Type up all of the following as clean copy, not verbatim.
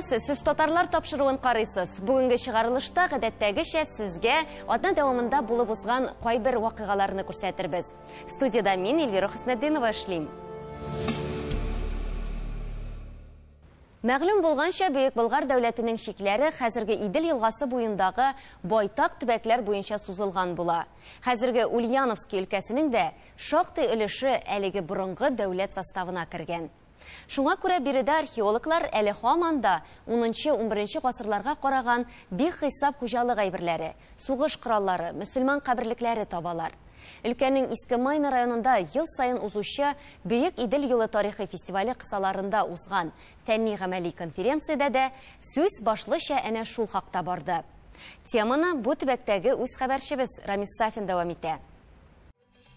Сәләмәтсез, сез татарлар тапшыруын карыйсыз. Бүгенге чыгарылышта гадәттәгечә сезгә атна дәвамында булып узган кайбер вакыйгаларны күрсәтербез. Студияда мин Эльвира Хөснетдинова эшлим. Мәгълүм булганча, Бөек Болгар дәүләтенең шикләре хәзерге Идел елгасы буендагы байтак төбәкләр буенча сузылган була. Хәзерге Ульяновский өлкәсенең дә шактый өлеше әлеге борынгы дәүләт составына кергән. Шуңа күрә биредә археологлар әле һаман да 10-11 гасырларга караган бик хисап хуҗалык әйберләре, сугыш кораллары, мөселман каберлекләре табалар. Өлкәнең Иске Майна районында ел сайын узучы Бөек Идел юлы тарихи фестивале кысаларында узган фәнни-гамәли конференциядә дә сүз башлыча әнә шул хакта барды. Теманы бу төбәктәге үз хәбәрчебез Рамис Сафин дәвам итә.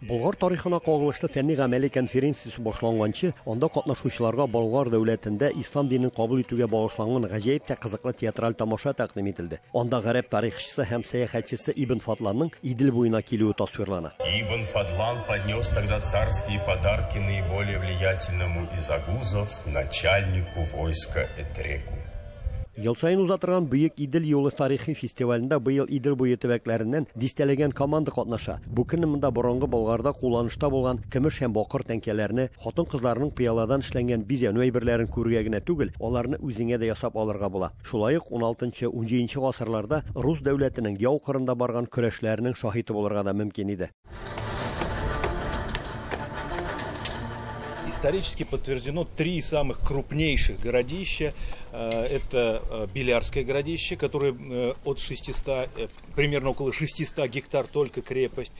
Болгар тарихына кагылышлы фәнни-гамәли конференциясе башланганчы, анда катнашучыларга Болгар дәүләтендә ислам динен кабул итүгә багышланган гаҗәеп тә кызыклы театраль тамаша тәкъдим итилде. Анда гарәп тарихчысы һәм сәяхәтчесе Ибн Фадланның Идел буена килүе тасвирлана. Ибн Фадлан поднес тогда царские подарки наиболее влиятельному из агузов, начальнику войска Этреку. Ел сайын узатырган Бөек Идел юлы тарихи фестивалендә быел Идел буе төбәкләреннән дистәләгән команда катнаша. Бу көнне монда борынгы Болгарда кулланышта булган көмеш һәм бакыр тәңкәләрне, хатын-кызларның пыяладан эшләнгән бизәнү әйберләрен күрергә генә түгел, аларны үзеңә дә ясап алырга була. Шулай ук 16-17 гасырларда Рус дәүләтенең яу кырында барган көрәшләренең шаһиты булырга да мөмкин иде. Исторически подтверждено 3 самых крупнейших городища. Это Белярское городище, которое от 600, примерно около 600 гектар только крепость.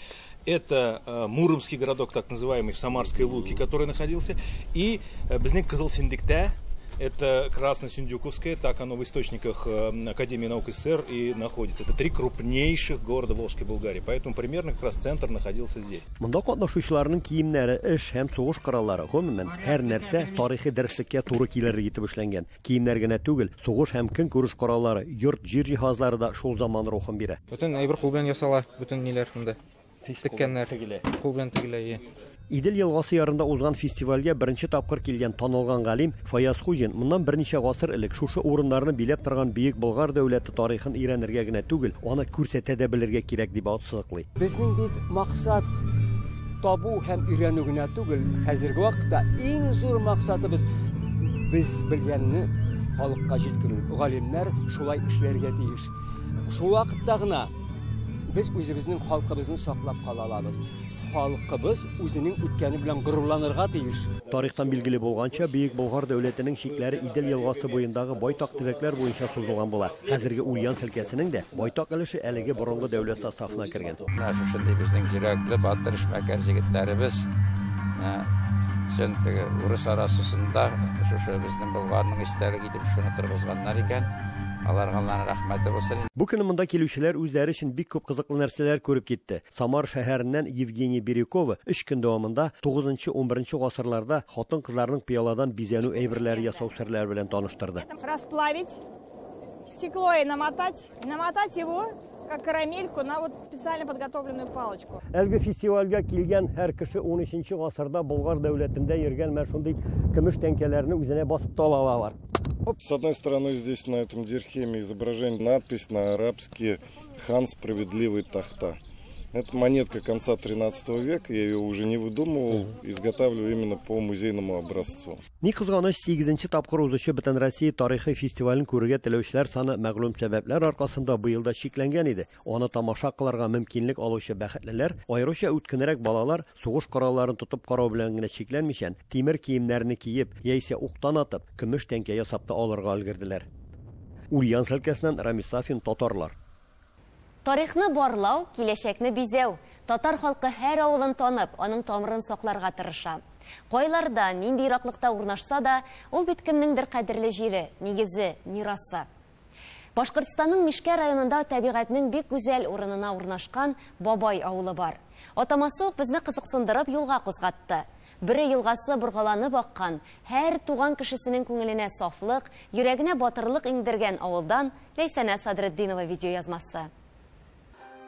Это Муромский городок, так называемый, в Самарской Луке, который находился. И Безнек Кызылсиндикте, это Красносиндюковское, так оно в источниках Академии наук СССР и находится. Это 3 крупнейших города Волжской Болгарии, поэтому примерно как раз центр находился здесь. Монда катнашучыларның киемнәре, эш һәм сугыш кораллары, гомумән һәр нәрсә тарихи дәреслеккә туры килер итеп эшләнгән. Киемнәр генә түгел, сугыш һәм көн күреш кораллары, йорт җир җиһазлары да шул заман рухын бирә. Бүтән әйбер кул белән ясала, бүтән ниләр монда. Теккәннәр, кул белән тегелә. Идел елгасы ярында узган фестивальгә беренче тапкыр килгән танылган галим Фаяз Хуҗин моннан берничә гасыр элек шушы урыннарны биләп торган Бөек Болгар дәүләте тарихын өйрәнергә генә түгел, аны күрсәтә дә белергә кирәк дип ассызыклый. Безнең бит максат табу һәм өйрәнү генә түгел, хәзерге вакытта иң зур максатыбыз без белгәнне халыкка җиткерү. Галимнәр шулай эшләргә тиеш. Шул вакытта гына без үзебезнең халкыбызны саклап кала алабыз. Халкыбыз үзенең үткәне белән горурланырга тиеш. Тарихтан билгеле булганча, Бөек Болгар дәүләтенең шикләре Идел елгасы буендагы байтак төбәкләр буенча сузылган була. Хәзерге Ульяновск өлкәсенең дә байтак өлеше әлеге борынгы дәүләт составына кергән. Шушындый безнең җирәкле батыр эшмәкәр җегетләребез сөндәге урыс арасында шушы безнең Болгарның истәлек итеп шуны торгызганнар икән. Аларга рәхмәт булсын. Бу көнне монда килүчеләр үзләре өчен бик күп кызыклы нәрсәләр күреп китте. Самар шәһәреннән Евгений Бирюкова 3 көн дәвамында 9-11 гасырларда хатын-кызларның пыяладан бизәнү әйберләре ясау серләре белән таныштырды. Расплавить стекло и намотать его как карамельку на вот специально подготовленную палочку. Әлеге фестивальгә килгән һәр кеше 13 гасырда Болгар дәүләтендә йөргән шундый көмеш тәңкәләрне үзенә басып талалар. С одной стороны, здесь на этом дирхеме изображение, надпись на арабский «Хан справедливый Тахта». Это монетка конца 13 века, я ее уже не выдумывал, изготавливаю именно по музейному образцу. Ни кызганыч 8-нче тапкыр узучы Бөтен Россия тарихи фестивален күрергә теләүчеләр саны мәгълүм сәбәпләр аркасында быел да шикләнгән иде. Аны тамаша кылырга мөмкинлек алучы бәхетлеләр, аеруча үткенрәк балалар сугыш коралларын тотып карау белән генә шикләнмичән, тимер киемнәрне киеп, яисә уктан атып, көмеш тәңкә ясап та алырга өлгерделәр. Ульяновск өлкәсеннән Рамис Сафин, татарлар. Тарихны барлау, киләчәкне бизәү. Татар халкы һәр авылын танып, аның тамырын сакларга тырыша. Кайларда, нинди ираклыкта урнашса да, ул бит кемнеңдер кадерле җире, нигезе, мирасы. Башкортстанның Мишкә районында табигатьнең бик гүзәл урынына урнашкан Бабай авылы бар. Атамасы ук безне кызыксындырып юлга кузгатты. Бүре елгасы боргаланып аккан, һәр туган кешесенең күңеленә сафлык, йөрәгенә батырлык иңдергән авылдан Ләйсәнә Садретдинова видео язмасы.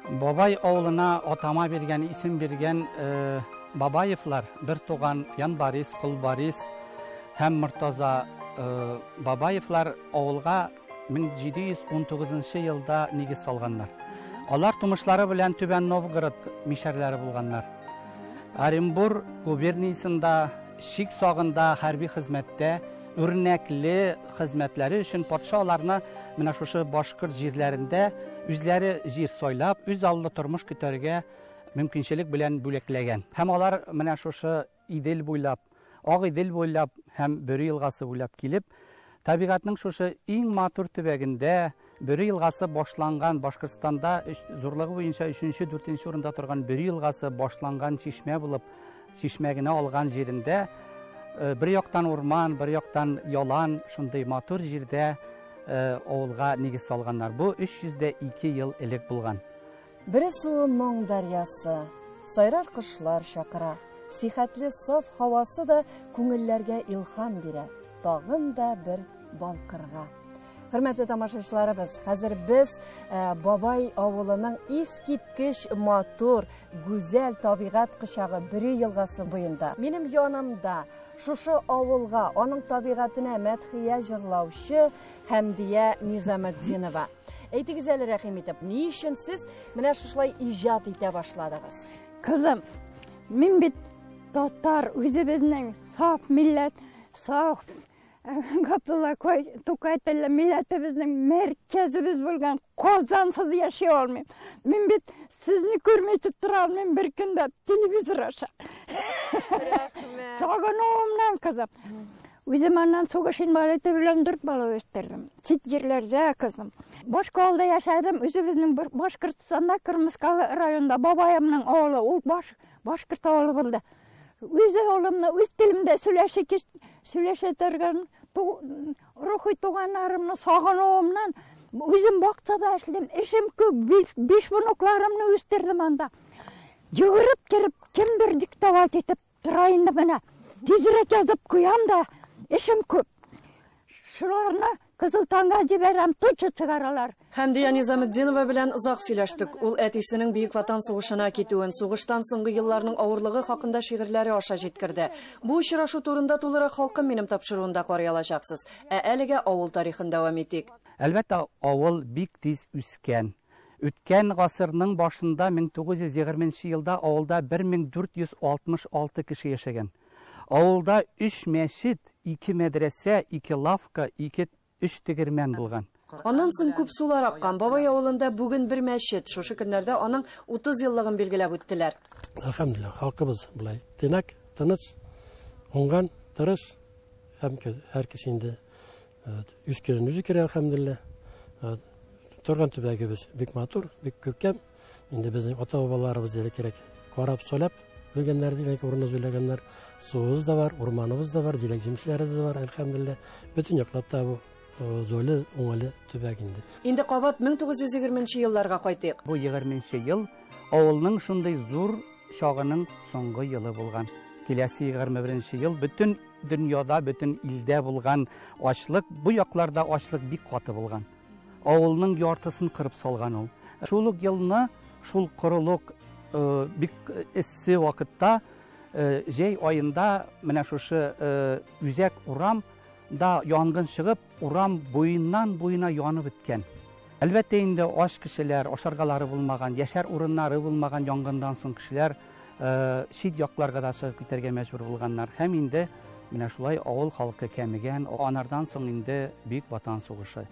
Бабай авылына атама биргән, исем биргән Бабаевлар, бер туган Ян Борис, Кул Борис һәм Муртаза Бабаевлар авылга 1719 елда нигез салганнар. Алар тумышлары белән Түбән Новгород мишәрләре булганнар. Оренбур губерниясендә шик сагында хәрби хезмәттә үрнәкле хезмәтләре өчен патша аларны менә шушы башкорт җирләрендә үзләре җир сайлап, үз аллы тормыш көтәргә мөмкинчелек белән бүләкләгән. Һәм алар менә шушы Идел буйлап, Ак Идел буйлап һәм Бөре елгасы буйлап килеп, табигатьнең шушы иң матур төбәгендә Бөре елгасы башланган Башкортстанда зурлыгы буенча 3-4 урында торган Бөре елгасы башланган чишмә булып, чишмәгенә алган җирендә bir яктан урман, bir яктан ялан, шундый матур җирдә авылга нигез салганнар. Бу 302 ел элек булган. Бер суы моң дәрьясы, сайрар кышлар чакыра. Сихәтле саф һавасы да күңелләргә илһам бирә. Тагын да бер балкырга. Хөрмәтле тамашачыларыбыз, хәзер без Бабай авылының искиткеч матур, гүзәл табигать кычагы Бөре елгасы буенда. Минем янымда шушы авылга, аның табигатына мәдхия җырлаучы Хәмдия Низаметдинова. Әйтегез әле, рәхим итеп, ни өчен сез менә шулай иҗат итә башладыгыз? Кызым, мин бит татар, үзебезнең саф милләт, саф Габдулла Тукай телле милләтебезнең мәркәзебез булган Казансыз яши алмыйм. Мин бит сезне күрмәй тора алмыйм бер көндә телевизор аша. Сагынуымнан кызым. Үзем аннан сугышын балеты белән 4 бала үстердем. Чит җирләрдә кызым. Башка авылда яшәдем. Үзебезнең Башкортстанда Кырмыскалы районында бабаемның авылы, ул Башкорт авылы булды. Үз авылымны үз телемдә сөйләшә торган рухи туганнарымны сагынуымнан үзем бакчада эшләдем. Эшем күп, 5 буныкларымны үстердем анда. Йөгереп киреп, кемдер диктовать итеп тора инде менә. Тизрәк язып куям да, эшем күп. Шуларны Кызыл таңга җибәрәм, тучы чыгаралар. Хәмдия Низаметдинова белән озак сөйләштек. Ул әтисенең Бөек Ватан сугышына китүен, сугыштан соңгы елларның авырлыгы хакында шигырьләре аша җиткерде. Бу очрашу турында тулырак халкым минем тапшыруында карый алачаксыз. Әлегә авыл тарихын дәвам итик. Әлбәттә, авыл бик тиз үскән. Үткән гасырның башында 1920 елда авылда 1466 кеше яшәгән. Авылда 3 мәчет, 2 мәдрәсә, 2 лавка, 3 тегермән булган. Аннан соң күп сулар аккан. Бабай авылында бүген бер мәчет. Шушы көннәрдә аның 30 еллыгын билгеләп үттеләр. Әлхәмдулилlah, халкыбыз булай тынак, тыныч, уңган, тырыш һәм һәр кеше инде үз керен үзе керә, әлхәмдулилlah. Торган төбәгебез бик матур, бик күркәм. Инде безнең ата-бабаларыбыз да кирәк. Карап сөйләп белгәннәр дигән урынны сөйләгәннәр. Суыбыз да бар, урманыбыз да бар, җиләк җимешләребез да бар, әлхәмдулилlah. Бөтен яклап та бу зойлы, уңайлы төбәк инде. Инде кабат 1920 елларга кайтыйк. Бу 20 ел авылның шундый зур чагының соңгы елы булган. Киләсе 21 ел бөтен дөньяда, бөтен илдә булган ачлык, бу якларда ачлык бик каты булган. Авылның яртысын кырып салган ул. Шул ук елны, шул корылык бик эссе вакытта җәй аенда менә шушы үзәк урам да янгын чыгып, урам буена янып беткән. Әлбәттә инде аш кешеләр, ашаргалары булмаган, яшәр урыннары булмаган янгындан соң кешеләр шит якларга да чыгып китәргә мәҗбүр булганнар. Һәм инде менә шулай авыл халкы кәмегән. Анардан соң инде Бөек Ватан сугышы.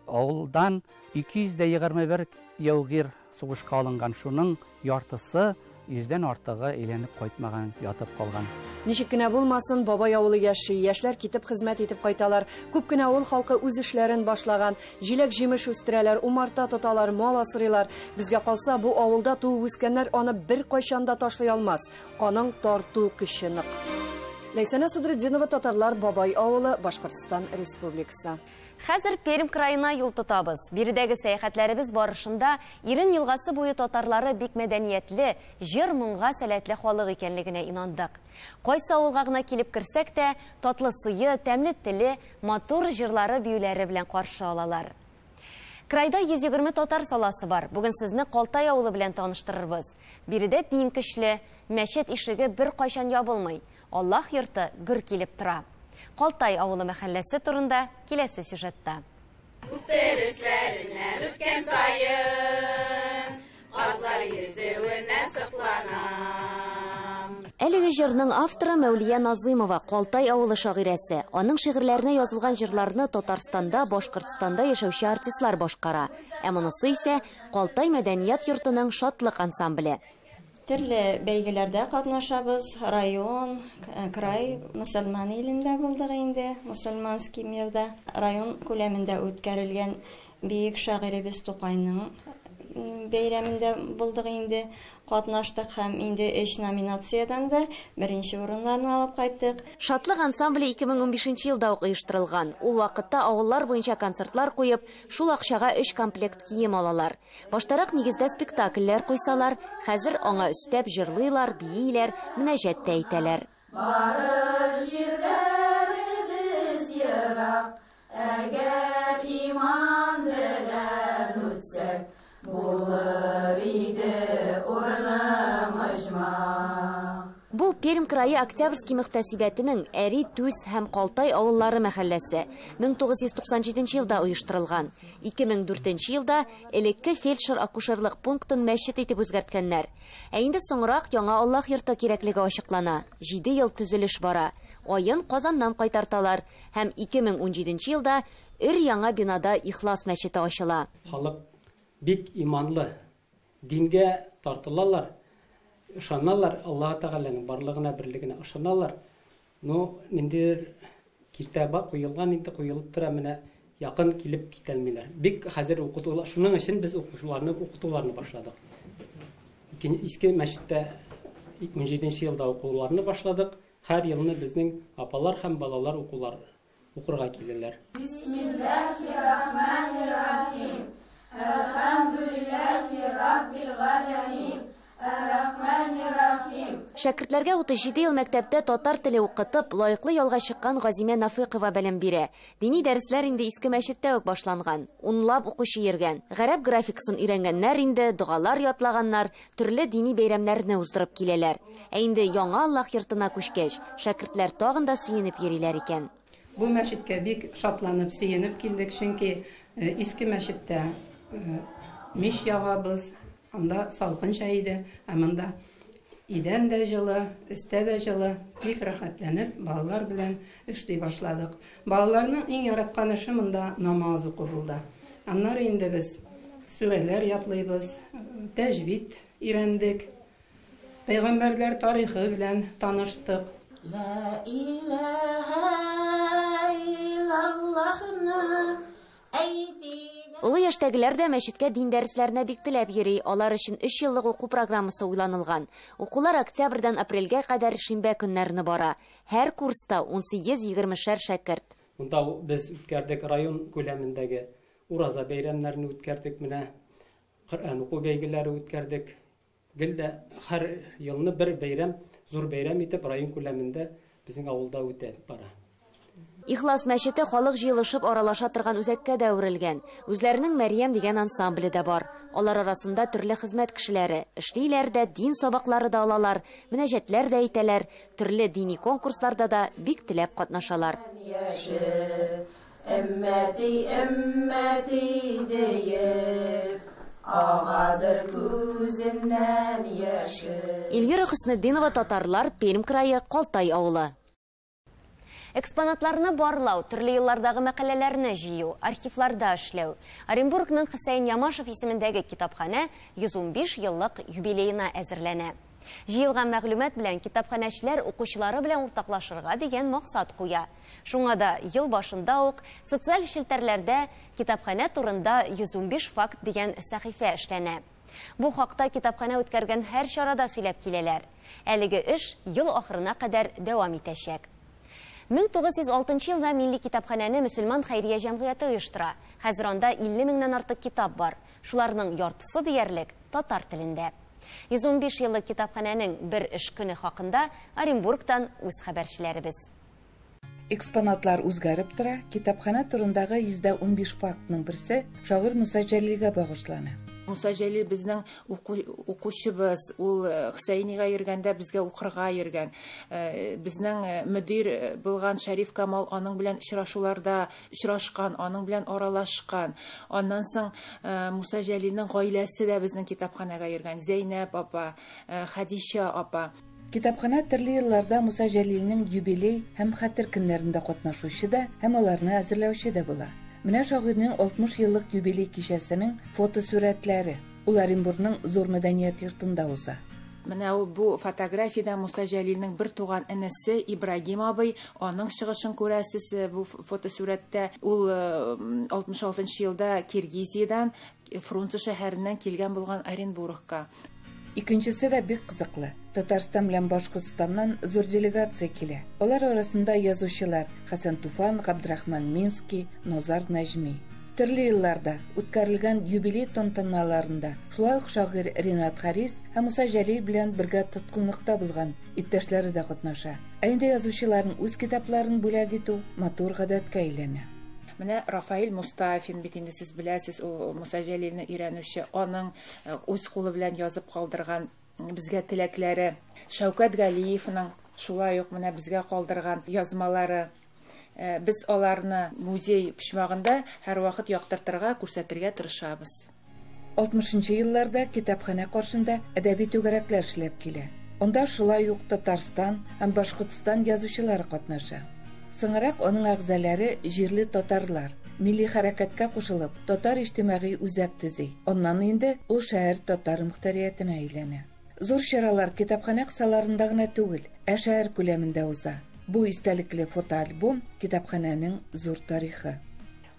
Авылдан 221 яугир сугышка алынган, шуның яртысы 100дән артыгы әйләнеп кайтмаган, ятып калган. Ничек кенә булмасын, бабай авылы яши, яшьләр китеп хезмәт итеп кайталар. Күп кенә авыл халкы үз эшләрен башлаган, җиләк җимеш үстерәләр, умарта тоталар, мал асрыйлар. Безгә калса, бу авылда туып үскәннәр аны бер кайчан да ташлый алмас. Аның тарту көче нык. Ләйсәнә Садретдинова, Татарлар, Бабай авылы, Башкортстан Республикасы. Хәзер Пермь краена юл тотабыз. Биредәге сәяхәтләребез барышында Ирен елгасы буе татарлары бик мәдәниятле, җыр моңга сәләтле халык икәнлегенә инандык. Кайсы авылга гына килеп керсәк тә, татлы сые, тәмле теле, матур җырлары, биюләре белән каршы алалар. Крайда 120 татар саласы бар. Бүген сезне Калтай авылы белән таныштырырбыз. Биредә дин көчле, мәчет ишеге бер кайчан ябылмый. Аллаһ йорты гөр килеп тора. Қалтай ауылы мәхәлләсе турында киләсе сюжетта. Күпересләренә үткән сайын, казлар йөзүенә сыкланам. Әлеге җырның авторы Мәүлия Назымова, Қалтай авылы шагыйрәсе. Аның шигырьләренә язылган җырларны Татарстанда, Башкортстанда яшәүче артистлар башкара. Ә монысы исә Қалтай мәдәният йортының шатлык ансамбле. Төрле бәйгеләрдә катнашабыз. Район, край, мөселман илендә булдык инде, мусульманский мирда. Район күләмендә үткәрелгән бик шагыйребез Тукайның бәйрәмендә булдык инде. Катнаштык һәм инде 3 номинациядән дә беренче урыннарны алып кайттык. Шатлык ансамбле 2015 елда ук оештырылган. Ул вакытта авыллар буенча концертлар куеп, шул акчага 3 комплект кием алалар. Баштарак нигездә спектакльләр куйсалар, хәзер аңа өстәп җырлыйлар, бийләр, мөнәҗәт тә итәләр. Барыр җирләребез ерак, әгәр иман белән үтсәк, булыр иде урынымызма. Бу Пермь крае Октябрьский мөхтәсибәтенең Әри, Түс һәм Қалтай авыллары мәхәлләсе 1997 елда оештырылган. 2004 елда элекке фельдшер-акушерлык пунктын мәчет итеп үзгәрткәннәр. Ә инде соңрак яңа Аллаһ йорты кирәклеге ачыклана. 7 ел төзелеш бара. Аен Казаннан кайтарталар һәм 2017 елда өр-яңа бинада Ихлас мәчете ачыла. Халык бик иманлы, дингә тартылалар, ышаналар, Аллаһ Тәгаләнең барлыгына, берлегенә ышаналар. Ниндидер китаба куелган, инде куелып тора, менә якын килеп китәлмиләр. Бик хәзер укытулар, шуның өчен без укучыларны укытуларны башладык. Иске мәчеттә 17 елда укуларны башладык. Һәр елны безнең апалар һәм балалар укырга киләләр. Бисмиллаһир-рахманир-рахим. Әлхәмдүлиллаһи раббил галәмин. Ар-рахманир-рахим. Шәкертләргә 37 ел мәктәптә татар теле укытып, лаеклы ялга чыккан Газимә Нафыйкова белем бирә. Дини дәресләр инде иске мәчеттә үк башланган. Унлап укучы йөргән. Гарәп графикасын өйрәнгәннәр инде, дугалар ятлаганнар, төрле дини бәйрәмнәрне уздырып киләләр. Ә инде яңа Аллаһ йортына күчкәч, шәкертләр тагын да сөенеп йөриләр икән. Бу мәчеткә бик шатланып, сөенеп килдек, чөнки иске мәчеттә миш ягабыз, анда салкын чәйде, ә монда идән дә җылы, өстә дә җылы, бик рәхәтләнеп балалар белән эшли башладык. Балаларның иң яраткан эше монда намаз уку булды. Аннары инде без сүрәләр ятлыйбыз, тәҗвид өйрәндек, пәйгамбәрләр тарихы белән таныштык. La ilaha illallahna aydi. Улы яшьтәгеләр дә мәчеткә дин дәресләренә бик теләп йөри. Алар өчен 3 еллык уку программасы уйланылган. Укулар октябрьдән апрельгә кадәр шимбә көннәрне бара. Һәр курста 18-20 шәкерт. Монда без үткәрдек район күләмендәге ураза бәйрәмнәрен үткәрдек, менә Коръән уку бәйгеләре үткәрдек. Гелдә һәр елны бер бәйрәм, зур бәйрәм итеп район күләмендә безнең авылда үтә бара. Ихлас мәчете халык җыелышып аралаша торган үзәккә дә әверелгән. Үзләренең Мәрьям дигән ансамбле дә бар. Алар арасында төрле хезмәт кешеләре, эшлиләр дә, дин сабаклары да алалар, мөнәҗәтләр дә итәләр, төрле дини конкурсларда да бик теләп катнашалар. Эльвира Хөснетдинова, татарлар, Пермь крае, Қалтай авылы. Экспонатларны барлау, төрле еллардагы мәкаләләрне җыю, архивларда эшләү. Оренбургның Хәсән Ямашев исемендәге китапханә 115 еллык юбилеена әзерләнә. Җыелган мәгълүмат белән китапханәчеләр укучылары белән уртаклашырга дигән максат куя. Шуңа да ел башында ук социаль челтәрләрдә китапханә турында 115 факт дигән сәхифә эшләнә. Бу хакта китапханә үткәргән һәр чарада сөйләп киләләр. Әлеге эш ел ахырына кадәр дәвам итәчәк. 1906 елда Милли китапханәне Мөселман хәйрия җәмгыяте оештыра. Хәзер анда 50 меңнән артык китап бар. Шуларның яртысы диярлек татар телендә. 115 еллык китапханәнең бер эш көне хакында Оренбургтан үз хәбәрчеләребез. Экспонатлар үзгәреп тора. Китапханә турындагы 115 фактның берсе шагыйрь Муса Җәлилгә багышлана. Муса Җәлил безнең укучыбыз, ул Хөсәйнига йөргәндә безгә укырга йөргән. Безнең мөдир булган Шәриф Камал аның белән очрашуларда очрашкан, аның белән аралашкан. Аннан соң Муса Җәлилнең гаиләсе дә безнең китапханәгә йөргән. Зәйнәп апа, Хәдичә апа. Китапхана төрле елларда Муса Җәлилнең юбилей һәм хәтер көннәрендә катнашучы да һәм аларны әзерләүче дә була. Менә шагыйрьнең 60 еллык юбилей кичәсенең фотосурәтләре. Ул Оренбургның зур мәдәният йортында уза. Менә бу фотографиядә Муса Җәлилнең бер туган энесе Ибрагим абый, аның чыгышын күрәсез бу фотосурәттә. Ул 66 елда Киргизиядан, Фрунзе шәһәреннән килгән булган Оренбургка. Икенчесе дә бик кызыклы. Татарстан белән Башкортстаннан зур делегация килә. Алар арасында язучылар Хәсән Туфан, Габдрахман Минский, Нозар Нәҗми. Төрле елларда үткәрелгән юбилей тантаналарында шулай ук шагыйрь Ринат Харис һәм Муса Җәлил белән бергә тоткынлыкта булган иптәшләре дә катнаша. Инде язучыларның үз китапларын бүләк итү матур гадәткә әйләнә. Менә Рафаил Мустафин бит инде сез беләсез, ул Муса Җәлилне өйрәнүче, аның үз кулы белән язып калдырган безгә теләкләре. Шәүкәт Галиевның шулай ук менә безгә калдырган язмалары. Без аларны музей почмагында һәр вакыт яктыртырга, күрсәтергә тырышабыз. 60-нчы елларда китапханә каршында әдәби түгәрәкләр эшләп килә. Анда шулай ук Татарстан һәм Башкортстан язучылары катнаша. Соңрак аның әгъзалары җирле татарлар милли хәрәкәткә кушылып, татар иҗтимагый үзәк төзи. Аннан инде ул шәһәр татар мөхтәриятенә әйләнә. Зур чаралар китапханә кысаларында гына түгел, ә шәһәр күләмендә уза. Бу истәлекле фотоальбом китапханәнең зур тарихы.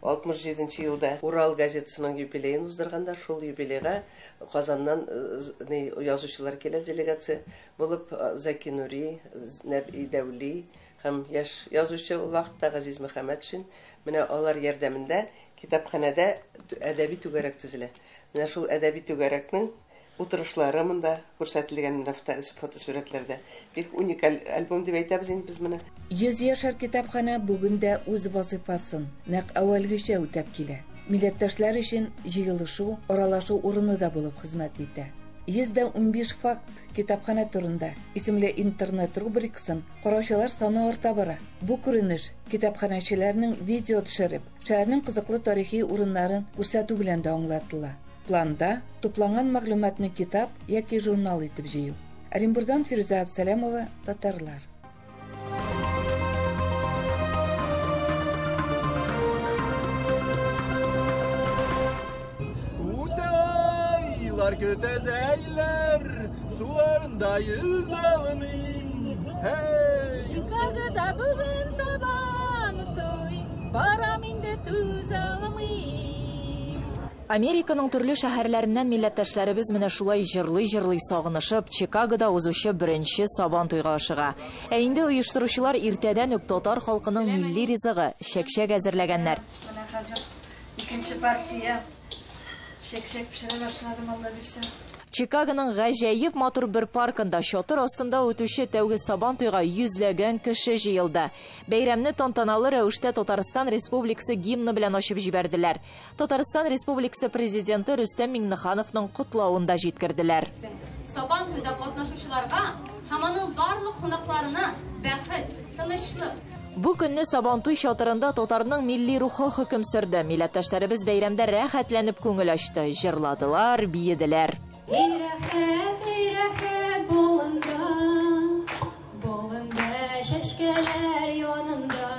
67 елда Урал газетасының юбилеен уздырганда, шул юбилейга Казаннан язучылар килә делегация булып, Заки Нури, Нәби Дәүли һәм яшь язучы вакытта Газиз Мөхәммәтшин, менә алар ярдәмендә китапханәдә әдәби түгәрәк төзелә. Менә шул әдәби түгәрәкнең утырышлары монда күрсәтелгән фотосурәтләрдә. Бик уникаль альбом дип әйтәбез инде без моны. 100 яшьләр китапханә бүген дә үз вазифасын нәкъ әүвәлгечә үтәп килә. Милләттәшләр өчен җыелышу, аралашу урыны да булып хезмәт итә. 115 факт китапханә турында исемле интернет рубрикасын караучылар саны арта бара. Бу күренеш китапханәчеләрнең видео төшереп, шәһәрнең кызыклы тарихи урыннарын күрсәтү белән дә аңлатыла. Планда тупланган мәгълүматны китап яки журнал итеп җыю. Оренбургдан Фируза Абсалямова, Татарлар. Утайлар көтәзәйләр, суарында йөз алмыйм. Чикагыда бүген сабан той, барам инде түз алмыйм. Американың төрле шәһәрләреннән милләттәшләребез менә шулай җырлый сагынышып, Чикагода узучы беренче сабан туйга ашыга. Ә инде оештыручылар иртәдән үк татар халкының милли ризыгы чәкчәк әзерләгәннәр. Менә хәзер икенче партия чәкчәк пешерә башладым, Алла бирсә. Чикагоның гаҗәеп матур бер паркында чатыр астында үтүче тәүге сабан туйга йөзләгән кеше җыелды. Бәйрәмне тантаналы рәвештә Татарстан Республикасы гимны белән ачып җибәрделәр. Татарстан Республикасы президенты Рөстәм Миңнехановның котлавын да җиткерделәр. Сабан туйда катнашучыларга һәм аның барлык кунакларына бәхет, тынычлык. Бу көнне сабан туй чатырында татарның милли рухы хөкем сөрде. Милләттәшләребез бәйрәмдә рәхәтләнеп күңел ачты, җырладылар, биеделәр. Эй рәхәт болында, чәчкәләр янында,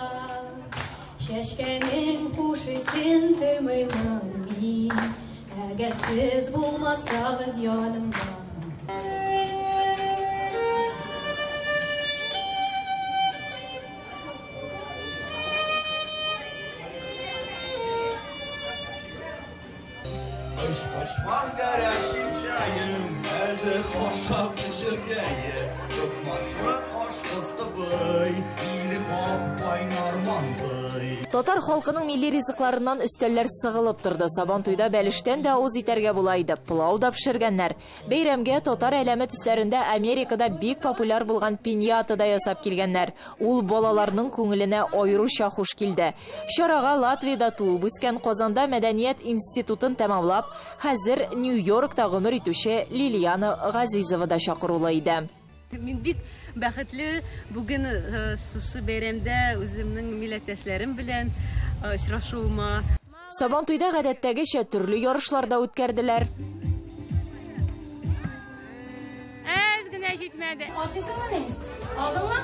чәчкәнең хуш исен тоймыймын мин, әгәр сез булмасагыз янымда. Пашмас горячим чаем, әзір ашап пішіргәйі, Тұқмашы ашқыз тыбый, илі қап қайнар маңбый. Татар халкының милли ризыкларыннан өстәлләр сыгылып торды. Сабантуйда бәлештән дә ауыз итәргә була иде. Пылау да пешергәннәр. Бәйрәмгә татар әләме төсләрендә Америкада бик популяр булган пиньята да ясап килгәннәр. Ул балаларның күңеленә аеруча хуш килде. Чарага Латвиядә туып үскән, Казанда мәдәният институтын тәмамлап, хәзер Нью-Йоркта гомер итүче Лилияна Газизова да чакырулы иде. Мин бик бәхетле бүген шушы бәйрәмдә үземнең милләттәшләрем белән очрашуыма. Сабантуйда гадәттәгечә төрле ярышлар да үткәрделәр. Генә җитмәде. Ашыйсыңмы? Алдыңмы?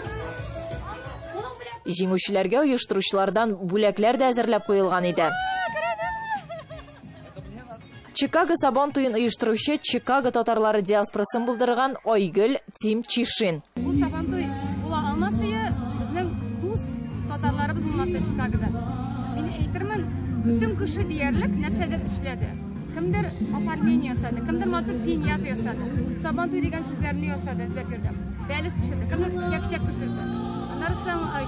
Җиңүчеләргә оештыручылардан бүләкләр дә әзерләп куелган иде. Чикаго Сабантуйын оештыручы Чикаго татарлары диаспорасын булдырган Айгөл Тим Чишин. Бу Сабантуй була алмасыя безнең дус татарларыбыз булмаса Чикагода. Мин әйтермен, бүтән кеше диярлек нәрсәдер эшләде. Кемдер оформление ясады, кемдер матур пиньята ясады. Сабантуй дигән сүзләрне ясады, эзләп бирдем. Бәлеш пешерде, кемдер чәк-чәк пешерде. Аннан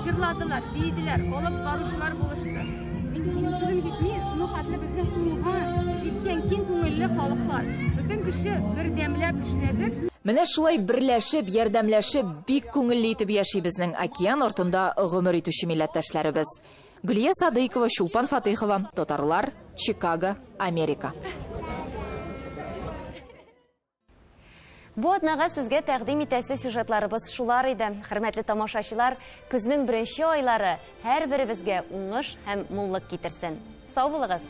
җырладылар, бийделәр, алып баручылар булышты. Мин сүзем җитми, шуны хәтле безнең туган, җиткән киң күңелле халыклар. Бүтән кеше бердәмләп эшләдек. Менә шулай берләшеп, ярдәмләшеп, бик күңелле итеп яши безнең океан артында гомер итүче милләттәшләребез. Гөлия Садыкова, Чулпан Фатыйхова, Татарлар, Чикаго, Америка. Бу атнага сезгә тәкъдим итәсе сюжетларыбыз шулар иде. Хөрмәтле тамашачылар, көзнең беренче айлары һәрберебезгә уңыш һәм муллык китерсен. Сау булыгыз.